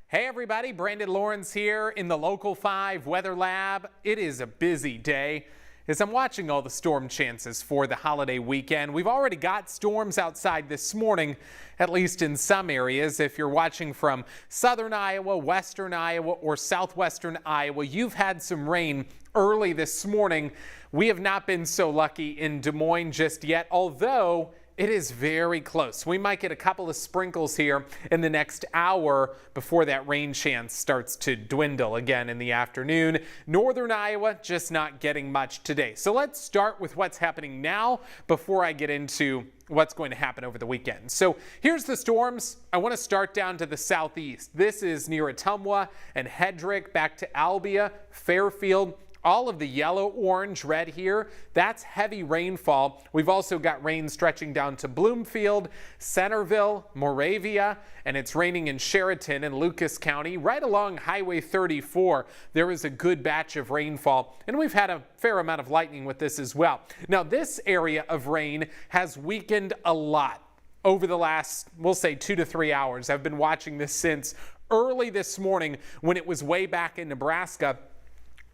Hey everybody, Brandon Lawrence here in the Local 5 Weather Lab. It is a busy day as I'm watching all the storm chances for the holiday weekend. We've already got storms outside this morning, at least in some areas. If you're watching from southern Iowa, western Iowa, or southwestern Iowa, you've had some rain early this morning. We have not been so lucky in Des Moines just yet, although it is very close. We might get a couple of sprinkles here in the next hour before that rain chance starts to dwindle again in the afternoon. Northern Iowa just not getting much today. So let's start with what's happening now before I get into what's going to happen over the weekend. So here's the storms. I want to start down to the southeast. This is near Ottumwa and Hedrick, back to Albia, Fairfield. All of the yellow, orange, red here, that's heavy rainfall. We've also got rain stretching down to Bloomfield, Centerville, Moravia, and it's raining in Sheraton and Lucas County. Right along Highway 34, there is a good batch of rainfall, and we've had a fair amount of lightning with this as well. Now, this area of rain has weakened a lot over the last, we'll say, 2 to 3 hours. I've been watching this since early this morning when it was way back in Nebraska.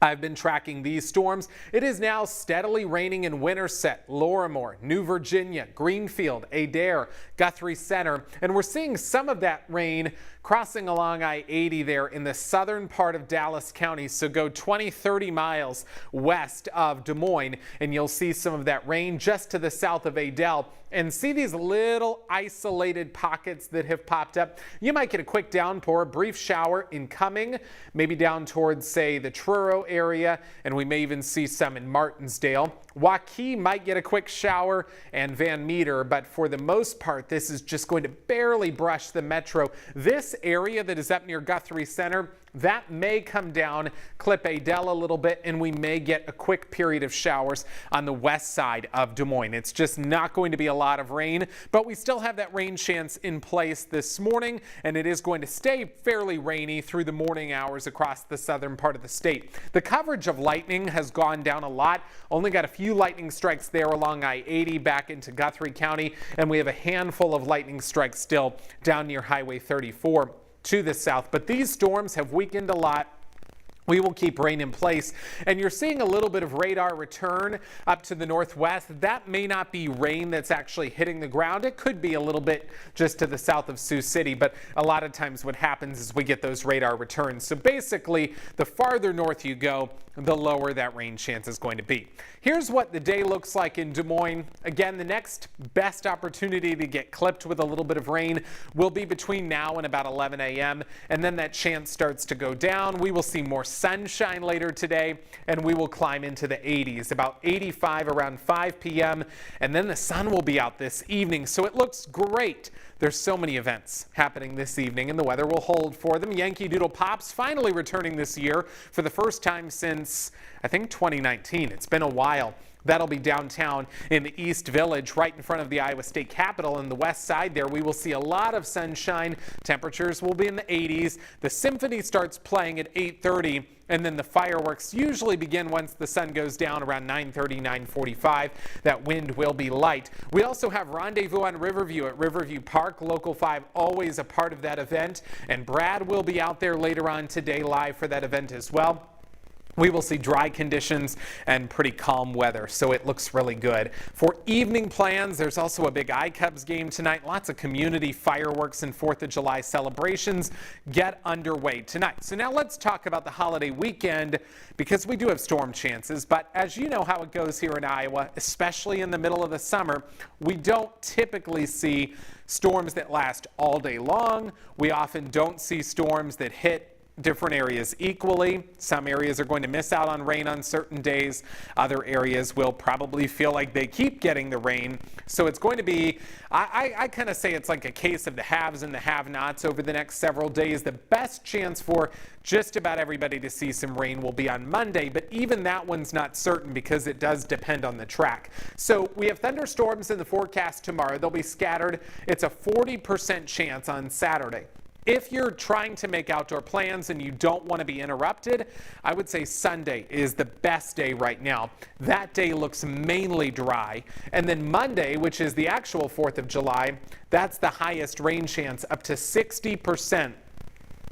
I've been tracking these storms. It is now steadily raining in Winterset, Lorimor, New Virginia, Greenfield, Adair, Guthrie Center, and we're seeing some of that rain crossing along I-80 there in the southern part of Dallas County. So go 20-30 miles west of Des Moines and you'll see some of that rain just to the south of Adel. And see these little isolated pockets that have popped up. You might get a quick downpour, a brief shower incoming, maybe down towards, say, the Truro area, and we may even see some in Martinsdale. YANKEE might get a quick shower, and Van Meter, but for the most part, this is just going to barely brush the metro. This area that is up near Guthrie Center, that may come down, clip Adel a little bit, and we may get a quick period of showers on the west side of Des Moines. It's just not going to be a lot of rain, but we still have that rain chance in place this morning, and it is going to stay fairly rainy through the morning hours across the southern part of the state. The coverage of lightning has gone down a lot. Only got a few lightning strikes there along I-80 back into Guthrie County, and we have a handful of lightning strikes still down near Highway 34 to the south. But these storms have weakened a lot. We will keep rain in place, and you're seeing a little bit of radar return up to the northwest. That may not be rain that's actually hitting the ground. It could be a little bit just to the south of Sioux City, but a lot of times what happens is we get those radar returns. So basically, the farther north you go, the lower that rain chance is going to be. Here's what the day looks like in Des Moines. Again, the next best opportunity to get clipped with a little bit of rain will be between now and about 11 a.m. and then that chance starts to go down. We will see more sunshine later today, and we will climb into the 80s, about 85 around 5 p.m. and then the sun will be out this evening, so it looks great. There's so many events happening this evening, and the weather will hold for them. Yankee Doodle Pops finally returning this year for the first time since, I think, 2019. It's been a while. That'll be downtown in the East Village, right in front of the Iowa State Capitol. On the west side there, we will see a lot of sunshine. Temperatures will be in the 80s. The symphony starts playing at 8:30, and then the fireworks usually begin once the sun goes down around 9:30, 9:45. That wind will be light. We also have Rendezvous on Riverview at Riverview Park. Local 5 always a part of that event, and Brad will be out there later on today live for that event as well. We will see dry conditions and pretty calm weather, so it looks really good. For evening plans, there's also a big iCubs game tonight. Lots of community fireworks and 4th of July celebrations get underway tonight. So now let's talk about the holiday weekend, because we do have storm chances. But as you know how it goes here in Iowa, especially in the middle of the summer, we don't typically see storms that last all day long. We often don't see storms that hit different areas equally. Some areas are going to miss out on rain on certain days. Other areas will probably feel like they keep getting the rain. So it's going to be, I kind of say it's like a case of the haves and the have-nots over the next several days. The best chance for just about everybody to see some rain will be on Monday, but even that one's not certain because it does depend on the track. So we have thunderstorms in the forecast tomorrow. They'll be scattered. It's a 40% chance on Saturday. If you're trying to make outdoor plans and you don't want to be interrupted, I would say Sunday is the best day right now. That day looks mainly dry. And then Monday, which is the actual 4th of July, that's the highest rain chance, up to 60%.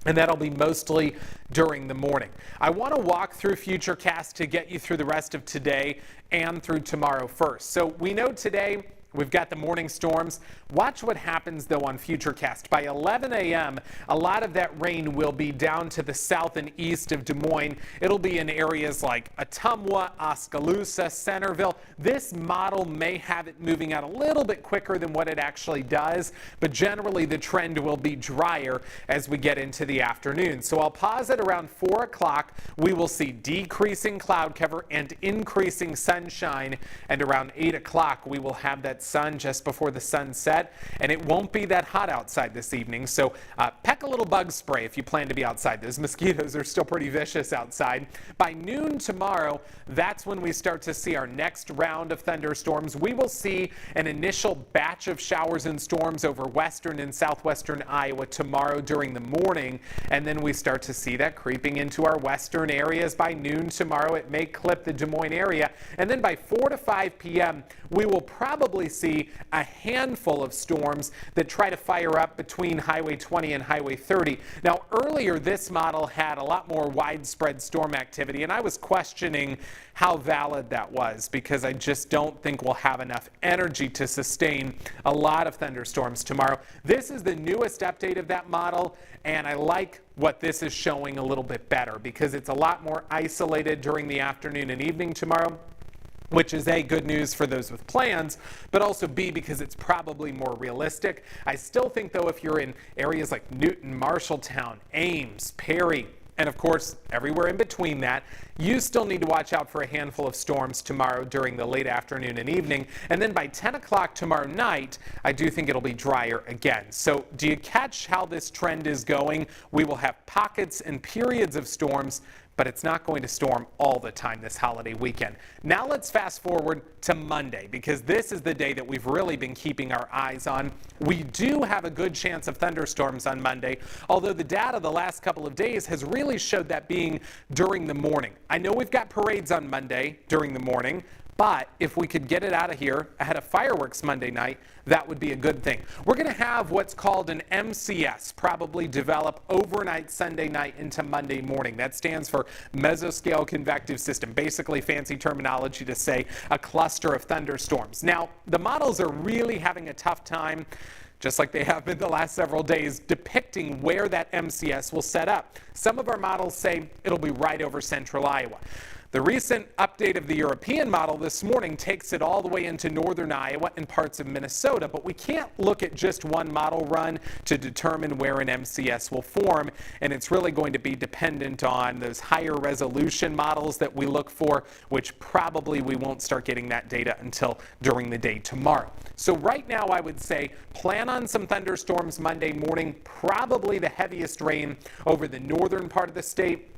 and that'll be mostly during the morning. I want to walk through FutureCast to get you through the rest of today and through tomorrow first. So we know today we've got the morning storms. Watch what happens, though, on FutureCast. By 11 a.m., a lot of that rain will be down to the south and east of Des Moines. It'll be in areas like Ottumwa, Oskaloosa, Centerville. This model may have it moving out a little bit quicker than what it actually does, but generally the trend will be drier as we get into the afternoon. So I'll pause at around 4 o'clock. We will see decreasing cloud cover and increasing sunshine, and around 8 o'clock we will have that sun just before the sun set, and it won't be that hot outside this evening. So peck a little bug spray if you plan to be outside. Those mosquitoes are still pretty vicious outside. By noon tomorrow, that's when we start to see our next round of thunderstorms. We will see an initial batch of showers and storms over western and southwestern Iowa tomorrow during the morning, and then we start to see that creeping into our western areas. By noon tomorrow, it may clip the Des Moines area, and then by 4 to 5 p.m., we will probably see a handful of storms that try to fire up between Highway 20 and Highway 30. Now, earlier this model had a lot more widespread storm activity, and I was questioning how valid that was because I just don't think we'll have enough energy to sustain a lot of thunderstorms tomorrow. This is the newest update of that model, and I like what this is showing a little bit better because it's a lot more isolated during the afternoon and evening tomorrow, which is A, good news for those with plans, but also B, because it's probably more realistic. I still think, though, if you're in areas like Newton, Marshalltown, Ames, Perry, and of course everywhere in between that, you still need to watch out for a handful of storms tomorrow during the late afternoon and evening. And then by 10 o'clock tomorrow night, I do think it'll be drier again. So do you catch how this trend is going? We will have pockets and periods of storms, but it's not going to storm all the time this holiday weekend. Now let's fast forward to Monday, because this is the day that we've really been keeping our eyes on. We do have a good chance of thunderstorms on Monday, although the data the last couple of days has really showed that being during the morning. I know we've got parades on Monday during the morning, but if we could get it out of here ahead of fireworks Monday night, that would be a good thing. We're going to have what's called an MCS probably develop overnight Sunday night into Monday morning. That stands for Mesoscale Convective System, basically fancy terminology to say a cluster of thunderstorms. Now, the models are really having a tough time, just like they have been the last several days, depicting where that MCS will set up. Some of our models say it'll be right over central Iowa. The recent update of the European model this morning takes it all the way into northern Iowa and parts of Minnesota, but we can't look at just one model run to determine where an MCS will form, and it's really going to be dependent on those higher resolution models that we look for, which probably we won't start getting that data until during the day tomorrow. So right now I would say plan on some thunderstorms Monday morning, probably the heaviest rain over the northern part of the state.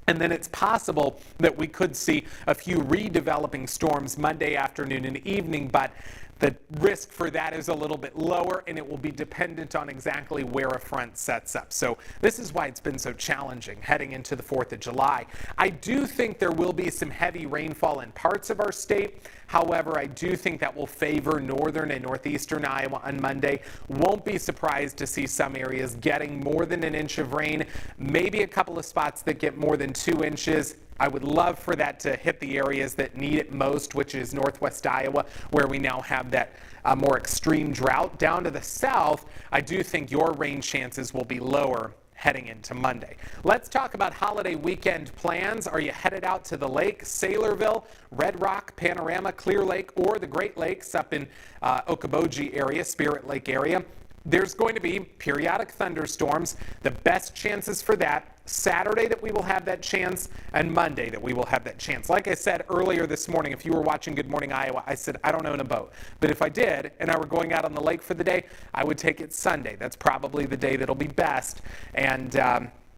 And then it's possible that we could see a few redeveloping storms Monday afternoon and evening, but the risk for that is a little bit lower, and it will be dependent on exactly where a front sets up. So this is why it's been so challenging heading into the 4th of July. I do think there will be some heavy rainfall in parts of our state. However, I do think that will favor northern and northeastern Iowa on Monday. Won't be surprised to see some areas getting more than an inch of rain, maybe a couple of spots that get more than 2 inches. I would love for that to hit the areas that need it most, which is northwest Iowa, where we now have that more extreme drought. Down to the south, I do think your rain chances will be lower heading into Monday. Let's talk about holiday weekend plans. Are you headed out to the lake, Saylorville, Red Rock, Panorama, Clear Lake, or the Great Lakes up in Okoboji area, Spirit Lake area? There's going to be periodic thunderstorms. The best chances for that, Saturday that we will have that chance, and Monday that we will have that chance. Like I said earlier this morning, if you were watching Good Morning Iowa, I said I don't own a boat. But if I did, and I were going out on the lake for the day, I would take it Sunday. That's probably the day that'll be best. And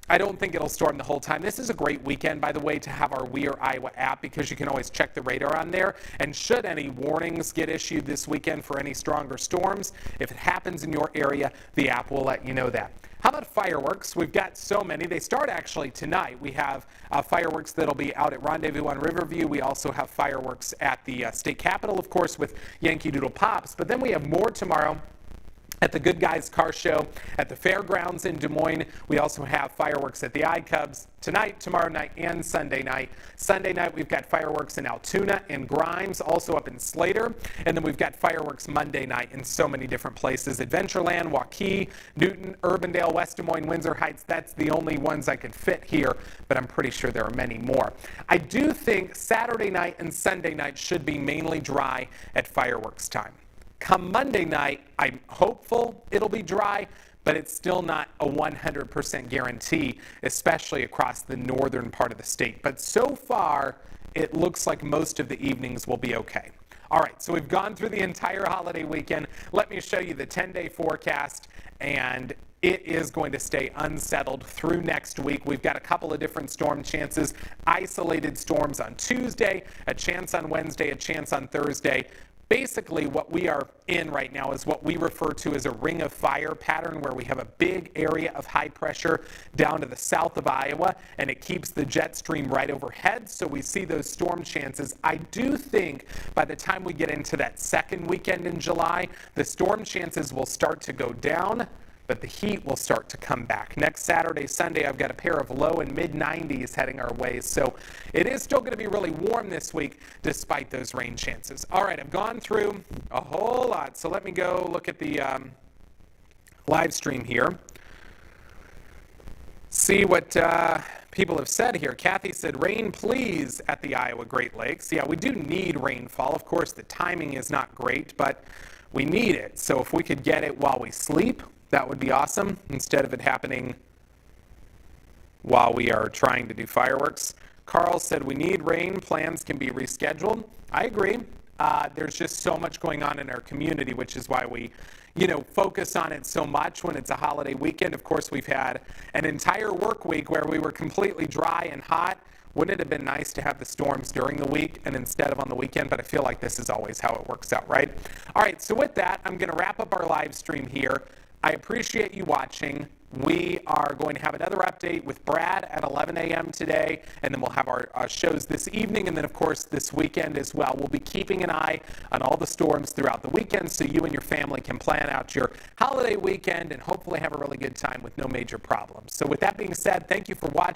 I don't think it'll storm the whole time. This is a great weekend, by the way, to have our We Are Iowa app, because you can always check the radar on there. And should any warnings get issued this weekend for any stronger storms, if it happens in your area, the app will let you know that. How about fireworks? We've got so many. They start actually tonight. We have fireworks that'll be out at Rendezvous on Riverview. We also have fireworks at the state capitol, of course, with Yankee Doodle Pops. But then we have more tomorrow at the Good Guys Car Show at the fairgrounds in Des Moines. We also have fireworks at the iCubs tonight, tomorrow night, and Sunday night. Sunday night, we've got fireworks in Altoona and Grimes, also up in Slater. And then we've got fireworks Monday night in so many different places. Adventureland, YANKEE, Newton, Urbandale, West Des Moines, Windsor Heights. That's the only ones I could fit here, but I'm pretty sure there are many more. I do think Saturday night and Sunday night should be mainly dry at fireworks time. Come Monday night, I'm hopeful it'll be dry, but it's still not a 100% guarantee, especially across the northern part of the state. But so far, it looks like most of the evenings will be okay. All right, so we've gone through the entire holiday weekend. Let me show you the 10-day forecast, and it is going to stay unsettled through next week. We've got a couple of different storm chances, isolated storms on Tuesday, a chance on Wednesday, a chance on Thursday. Basically, what we are in right now is what we refer to as a ring of fire pattern, where we have a big area of high pressure down to the south of Iowa, and it keeps the jet stream right overhead, so we see those storm chances. I do think by the time we get into that second weekend in July, the storm chances will start to go down, but the heat will start to come back. Next Saturday, Sunday, I've got a pair of low and mid 90s heading our way. So it is still going to be really warm this week despite those rain chances. All right, I've gone through a whole lot. So let me go look at the live stream here. See what people have said here. Kathy said, rain please at the Iowa Great Lakes. Yeah, we do need rainfall. Of course, the timing is not great, but we need it. So if we could get it while we sleep, that would be awesome, instead of it happening while we are trying to do fireworks. Carl said we need rain. Plans can be rescheduled. I agree. There's just so much going on in our community, which is why we, focus on it so much when it's a holiday weekend. Of course, we've had an entire work week where we were completely dry and hot. Wouldn't it have been nice to have the storms during the week and instead of on the weekend? But I feel like this is always how it works out, right? All right, so with that, I'm going to wrap up our live stream here. I appreciate you watching. We are going to have another update with Brad at 11 a.m. today, and then we'll have our shows this evening, and then, of course, this weekend as well. We'll be keeping an eye on all the storms throughout the weekend so you and your family can plan out your holiday weekend and hopefully have a really good time with no major problems. So with that being said, thank you for watching.